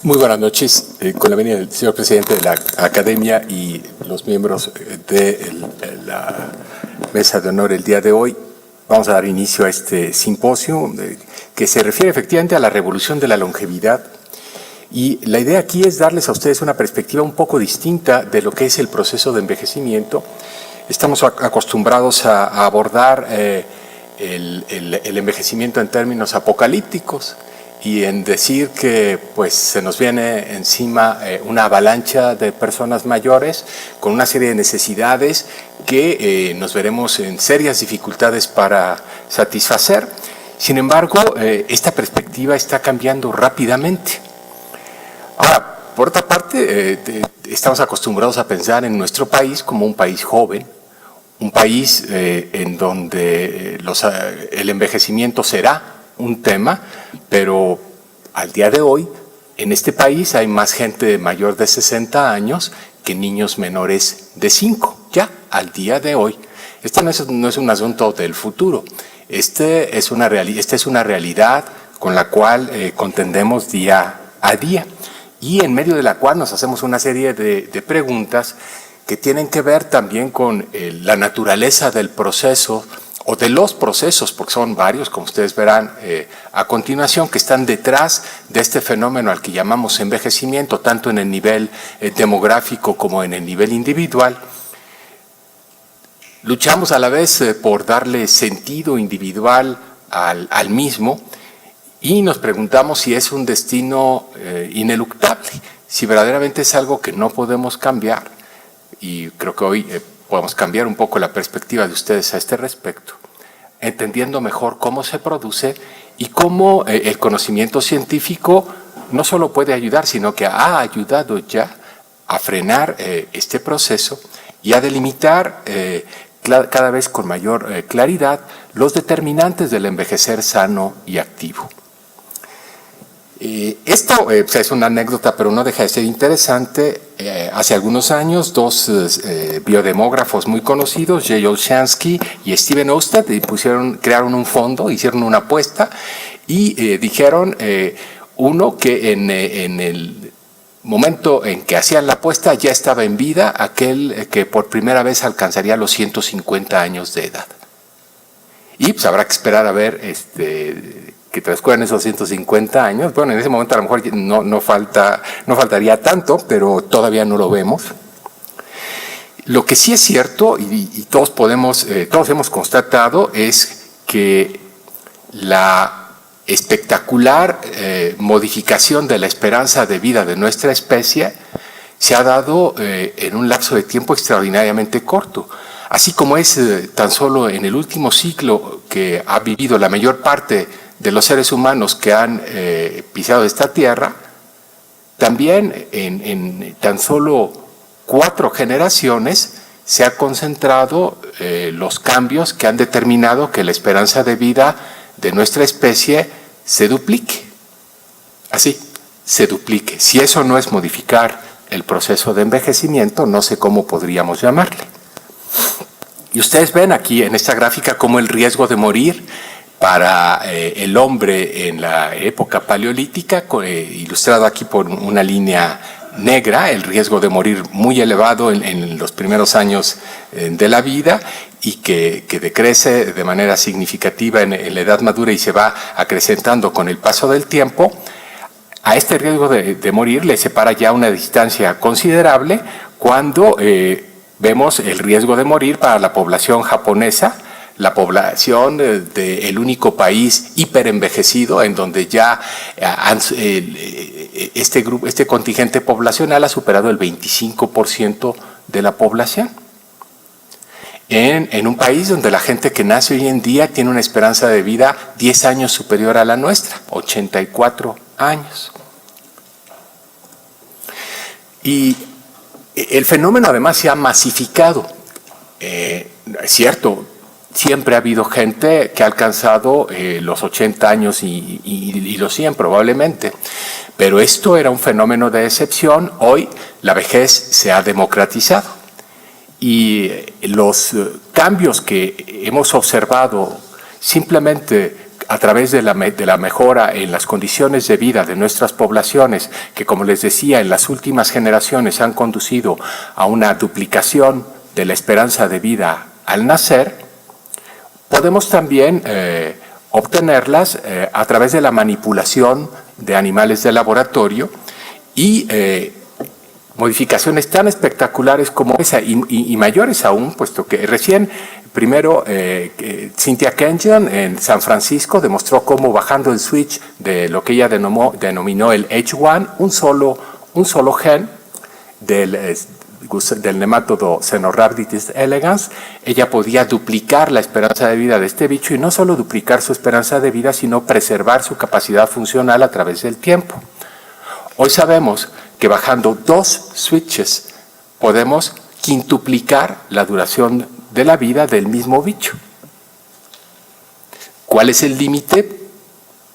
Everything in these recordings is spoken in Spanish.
Muy buenas noches. Con la venida del señor presidente de la Academia y los miembros de la mesa de honor el día de hoy, vamos a dar inicio a este simposio que se refiere efectivamente a la revolución de la longevidad. Y la idea aquí es darles a ustedes una perspectiva un poco distinta de lo que es el proceso de envejecimiento. Estamos acostumbrados a abordar el envejecimiento en términos apocalípticos y en decir que pues se nos viene encima una avalancha de personas mayores con una serie de necesidades que nos veremos en serias dificultades para satisfacer. Sin embargo, esta perspectiva está cambiando rápidamente. Ahora, por otra parte, estamos acostumbrados a pensar en nuestro país como un país joven, un país en donde el envejecimiento será un tema, pero al día de hoy, en este país hay más gente mayor de 60 años que niños menores de 5, ya al día de hoy. Este no es un asunto del futuro, esta es una realidad con la cual contendemos día a día y en medio de la cual nos hacemos una serie de preguntas que tienen que ver también con la naturaleza del proceso o de los procesos, porque son varios, como ustedes verán a continuación, que están detrás de este fenómeno al que llamamos envejecimiento, tanto en el nivel demográfico como en el nivel individual. Luchamos a la vez por darle sentido individual al mismo y nos preguntamos si es un destino ineluctable, si verdaderamente es algo que no podemos cambiar. Y creo que hoy podemos cambiar un poco la perspectiva de ustedes a este respecto, entendiendo mejor cómo se produce y cómo el conocimiento científico no solo puede ayudar, sino que ha ayudado ya a frenar este proceso y a delimitar cada vez con mayor claridad los determinantes del envejecer sano y activo. Esto es una anécdota, pero no deja de ser interesante. Hace algunos años, dos biodemógrafos muy conocidos, Jay Olshansky y Steven Oustad, crearon un fondo, hicieron una apuesta y dijeron, uno, que en el momento en que hacían la apuesta ya estaba en vida aquel que por primera vez alcanzaría los 150 años de edad. Y pues habrá que esperar a ver que transcurran esos 150 años. Bueno, en ese momento a lo mejor no faltaría tanto, pero todavía no lo vemos. Lo que sí es cierto, y todos hemos constatado, es que la espectacular modificación de la esperanza de vida de nuestra especie se ha dado en un lapso de tiempo extraordinariamente corto. Así como es tan solo en el último siglo que ha vivido la mayor parte de los seres humanos que han pisado esta tierra, también en tan solo 4 generaciones se han concentrado los cambios que han determinado que la esperanza de vida de nuestra especie se duplique. Así, se duplique. Si eso no es modificar el proceso de envejecimiento, no sé cómo podríamos llamarle. Y ustedes ven aquí en esta gráfica cómo el riesgo de morir para el hombre en la época paleolítica, ilustrado aquí por una línea negra, el riesgo de morir muy elevado en los primeros años de la vida y que decrece de manera significativa en la edad madura y se va acrecentando con el paso del tiempo. A este riesgo de morir le separa ya una distancia considerable cuando vemos el riesgo de morir para la población japonesa, la población del único país hiperenvejecido en donde ya este contingente poblacional ha superado el 25% de la población. En un país donde la gente que nace hoy en día tiene una esperanza de vida 10 años superior a la nuestra, 84 años. Y el fenómeno además se ha masificado. Es cierto, siempre ha habido gente que ha alcanzado los 80 años y los 100 probablemente, pero esto era un fenómeno de excepción. Hoy la vejez se ha democratizado y los cambios que hemos observado simplemente a través de la mejora en las condiciones de vida de nuestras poblaciones, que como les decía, en las últimas generaciones han conducido a una duplicación de la esperanza de vida al nacer, podemos también obtenerlas a través de la manipulación de animales de laboratorio y modificaciones tan espectaculares como esa y mayores aún, puesto que recién, primero, Cynthia Kenyon en San Francisco demostró cómo bajando el switch de lo que ella denominó el H1, un solo gen del nematodo Cenorhabditis elegans, ella podía duplicar la esperanza de vida de este bicho y no solo duplicar su esperanza de vida, sino preservar su capacidad funcional a través del tiempo. Hoy sabemos que bajando 2 switches podemos quintuplicar la duración de la vida del mismo bicho. ¿Cuál es el límite?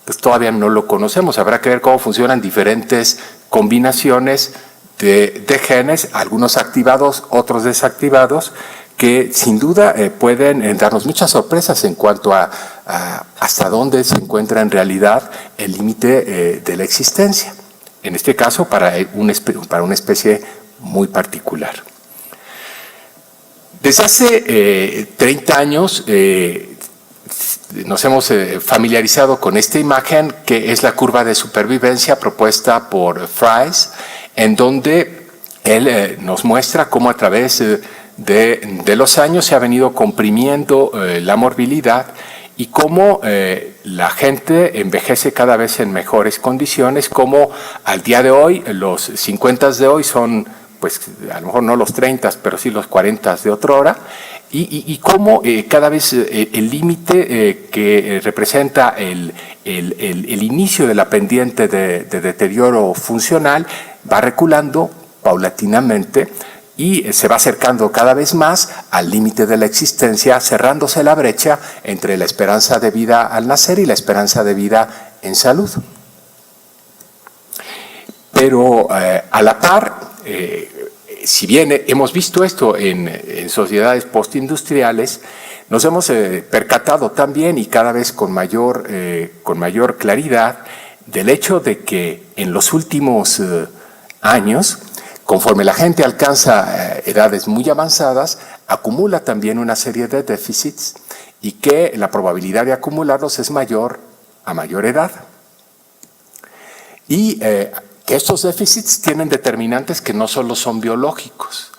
Pues todavía no lo conocemos. Habrá que ver cómo funcionan diferentes combinaciones de genes, algunos activados, otros desactivados, que sin duda pueden darnos muchas sorpresas en cuanto a hasta dónde se encuentra en realidad el límite de la existencia. En este caso, para una especie muy particular. Desde hace 30 años nos hemos familiarizado con esta imagen, que es la curva de supervivencia propuesta por Fries, en donde él nos muestra cómo a través de los años se ha venido comprimiendo la morbilidad y cómo la gente envejece cada vez en mejores condiciones, como al día de hoy, los 50 de hoy son, pues a lo mejor no los 30, pero sí los 40 de otrora, y cómo cada vez el límite que representa el inicio de la pendiente de deterioro funcional va reculando paulatinamente y se va acercando cada vez más al límite de la existencia, cerrándose la brecha entre la esperanza de vida al nacer y la esperanza de vida en salud. Pero a la par, si bien hemos visto esto en sociedades postindustriales, nos hemos percatado también y cada vez con mayor claridad del hecho de que en los últimos años, conforme la gente alcanza edades muy avanzadas, acumula también una serie de déficits y que la probabilidad de acumularlos es mayor a mayor edad. Y que estos déficits tienen determinantes que no solo son biológicos,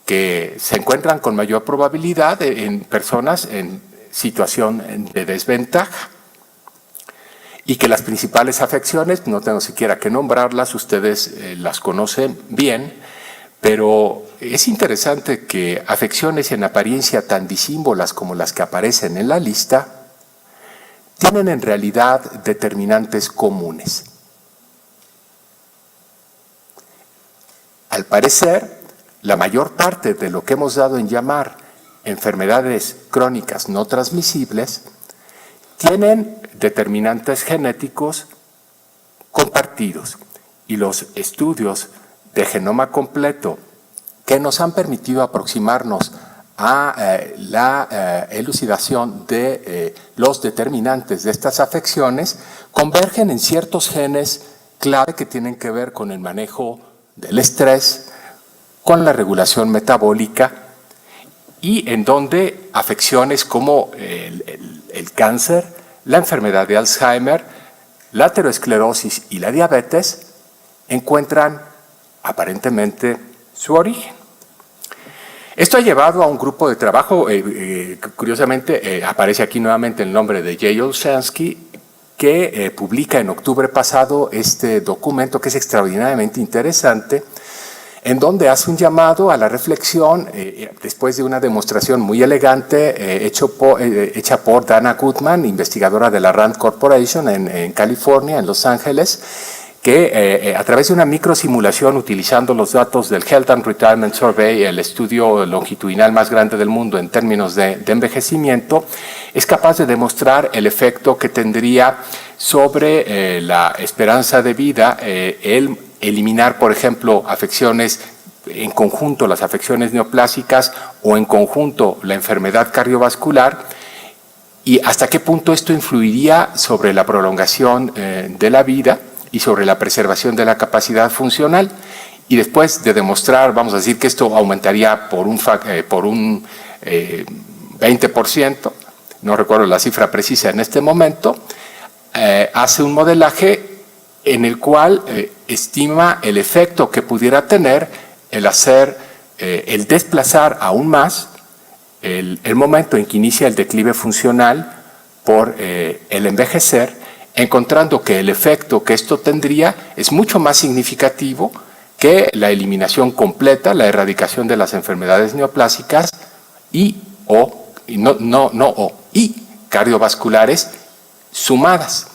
que se encuentran con mayor probabilidad en personas en situación de desventaja. Y que las principales afecciones, no tengo siquiera que nombrarlas, ustedes las conocen bien, pero es interesante que afecciones en apariencia tan disímbolas como las que aparecen en la lista tienen en realidad determinantes comunes. Al parecer, la mayor parte de lo que hemos dado en llamar enfermedades crónicas no transmisibles tienen determinantes genéticos compartidos y los estudios de genoma completo que nos han permitido aproximarnos a la elucidación de los determinantes de estas afecciones convergen en ciertos genes clave que tienen que ver con el manejo del estrés, con la regulación metabólica y en donde afecciones como el cáncer, la enfermedad de Alzheimer, la aterosclerosis y la diabetes encuentran aparentemente su origen. Esto ha llevado a un grupo de trabajo, curiosamente aparece aquí nuevamente el nombre de Jay Olshansky, que publica en octubre pasado este documento que es extraordinariamente interesante, en donde hace un llamado a la reflexión después de una demostración muy elegante hecha por Dana Goodman, investigadora de la Rand Corporation en California, en Los Ángeles, que a través de una microsimulación utilizando los datos del Health and Retirement Survey, el estudio longitudinal más grande del mundo en términos de envejecimiento, es capaz de demostrar el efecto que tendría sobre la esperanza de vida el eliminar, por ejemplo, afecciones en conjunto, las afecciones neoplásicas o en conjunto la enfermedad cardiovascular, y hasta qué punto esto influiría sobre la prolongación de la vida y sobre la preservación de la capacidad funcional. Y después de demostrar, vamos a decir que esto aumentaría por un 20%, no recuerdo la cifra precisa en este momento, hace un modelaje en el cual estima el efecto que pudiera tener el desplazar aún más el momento en que inicia el declive funcional por el envejecer, encontrando que el efecto que esto tendría es mucho más significativo que la eliminación completa, la erradicación de las enfermedades neoplásicas y cardiovasculares sumadas.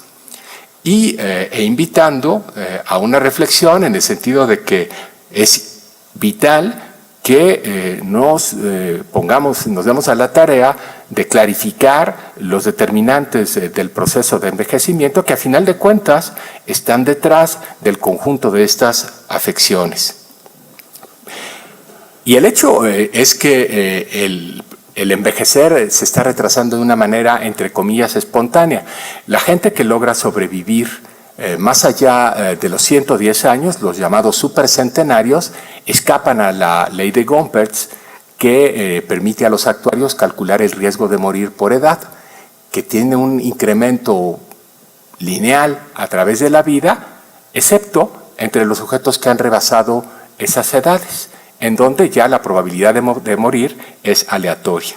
E invitando a una reflexión en el sentido de que es vital que nos demos a la tarea de clarificar los determinantes del proceso de envejecimiento que a final de cuentas están detrás del conjunto de estas afecciones. Y el hecho es que el envejecer se está retrasando de una manera, entre comillas, espontánea. La gente que logra sobrevivir más allá de los 110 años, los llamados supercentenarios, escapan a la ley de Gompertz, que permite a los actuarios calcular el riesgo de morir por edad, que tiene un incremento lineal a través de la vida, excepto entre los sujetos que han rebasado esas edades, en donde ya la probabilidad de morir es aleatoria.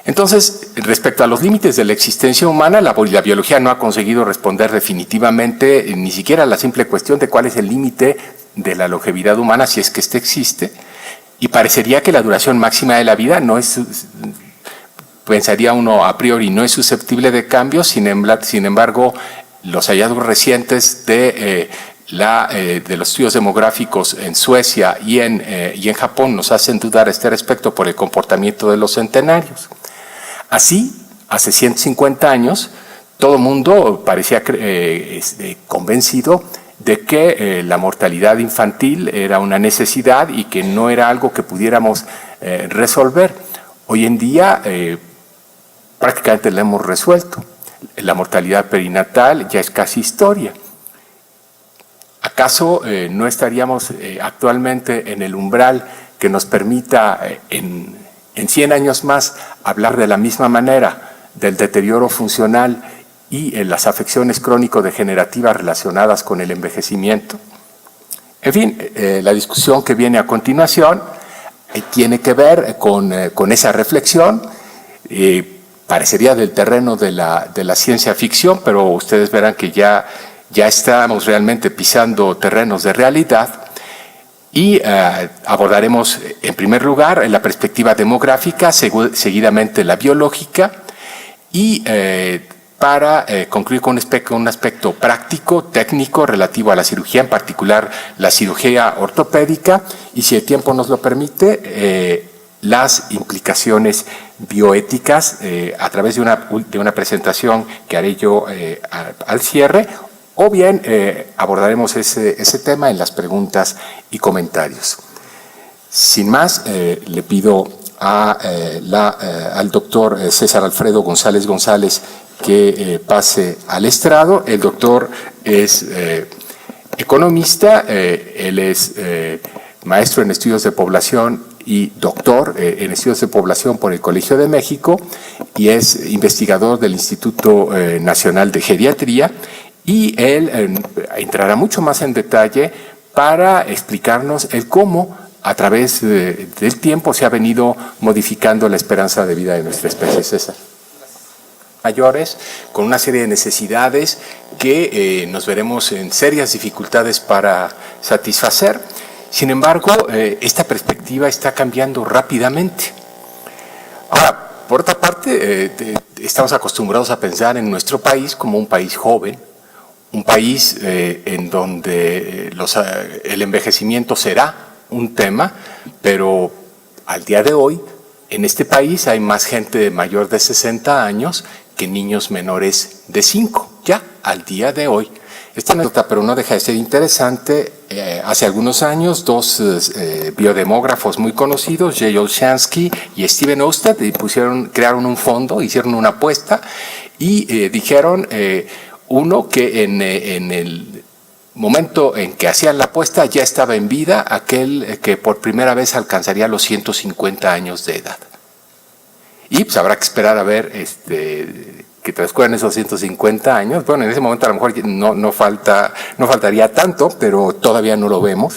Entonces, respecto a los límites de la existencia humana, la biología no ha conseguido responder definitivamente ni siquiera a la simple cuestión de cuál es el límite de la longevidad humana, si es que éste existe, y parecería que la duración máxima de la vida no es, pensaría uno a priori, no es susceptible de cambios. Sin embargo, los hallazgos recientes de los estudios demográficos en Suecia y en Japón nos hacen dudar a este respecto por el comportamiento de los centenarios. Así, hace 150 años, todo el mundo parecía convencido de que la mortalidad infantil era una necesidad y que no era algo que pudiéramos resolver. Hoy en día prácticamente la hemos resuelto. La mortalidad perinatal ya es casi historia. ¿Acaso no estaríamos actualmente en el umbral que nos permita en 100 años más hablar de la misma manera del deterioro funcional y las afecciones crónico-degenerativas relacionadas con el envejecimiento? En fin, la discusión que viene a continuación tiene que ver con esa reflexión. Parecería del terreno de la ciencia ficción, pero ustedes verán que ya estamos realmente pisando terrenos de realidad. Y abordaremos en primer lugar la perspectiva demográfica, seguidamente la biológica, y para concluir con un aspecto práctico, técnico, relativo a la cirugía, en particular la cirugía ortopédica, y si el tiempo nos lo permite, las implicaciones bioéticas a través de una presentación que haré yo al cierre. O bien abordaremos ese tema en las preguntas y comentarios. Sin más, le pido al doctor César Alfredo González González que pase al estrado. El doctor es economista, él es maestro en estudios de población y doctor en estudios de población por el Colegio de México, y es investigador del Instituto Nacional de Geriatría. Y él entrará mucho más en detalle para explicarnos el cómo a través del tiempo se ha venido modificando la esperanza de vida de nuestra especie. César. Mayores, con una serie de necesidades que nos veremos en serias dificultades para satisfacer. Sin embargo, esta perspectiva está cambiando rápidamente. Ahora, por otra parte, estamos acostumbrados a pensar en nuestro país como un país joven, un país en donde el envejecimiento será un tema, pero al día de hoy, en este país hay más gente mayor de 60 años que niños menores de 5, ya al día de hoy. Esta anécdota, pero no deja de ser interesante. Hace algunos años, dos biodemógrafos muy conocidos, Jay Olshansky y Steven Ousted, crearon un fondo, hicieron una apuesta y dijeron, uno, que en el momento en que hacían la apuesta ya estaba en vida aquel que por primera vez alcanzaría los 150 años de edad. Y pues habrá que esperar a ver que transcurran esos 150 años. Bueno, en ese momento a lo mejor no faltaría tanto, pero todavía no lo vemos.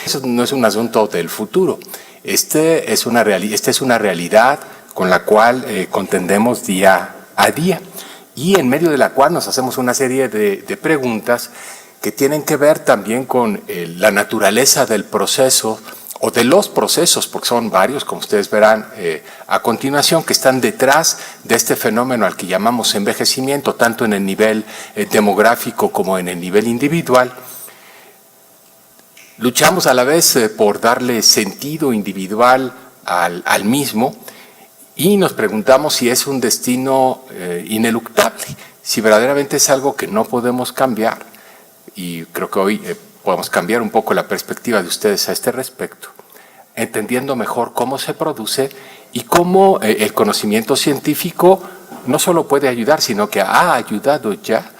Eso no es un asunto del futuro. Esta es una realidad con la cual contendemos día a día y en medio de la cual nos hacemos una serie de preguntas que tienen que ver también con la naturaleza del proceso o de los procesos, porque son varios, como ustedes verán a continuación, que están detrás de este fenómeno al que llamamos envejecimiento, tanto en el nivel demográfico como en el nivel individual. Luchamos a la vez por darle sentido individual al mismo y nos preguntamos si es un destino ineluctable, si verdaderamente es algo que no podemos cambiar. Y creo que hoy podemos cambiar un poco la perspectiva de ustedes a este respecto, entendiendo mejor cómo se produce y cómo el conocimiento científico no solo puede ayudar, sino que ha ayudado ya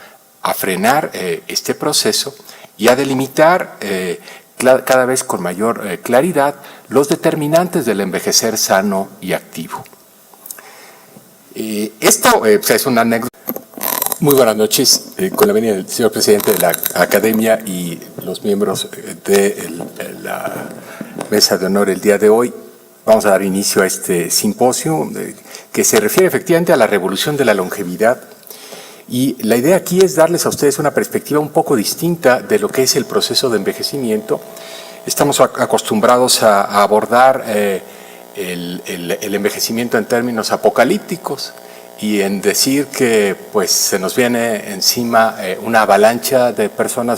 a frenar este proceso y a delimitar cada vez con mayor claridad los determinantes del envejecer sano y activo. Esto es una anécdota. Muy buenas noches. Con la venida del señor presidente de la Academia y los miembros de la mesa de honor el día de hoy, vamos a dar inicio a este simposio que se refiere efectivamente a la revolución de la longevidad. Y la idea aquí es darles a ustedes una perspectiva un poco distinta de lo que es el proceso de envejecimiento. Estamos acostumbrados a abordar el envejecimiento en términos apocalípticos y en decir que pues se nos viene encima una avalancha de personas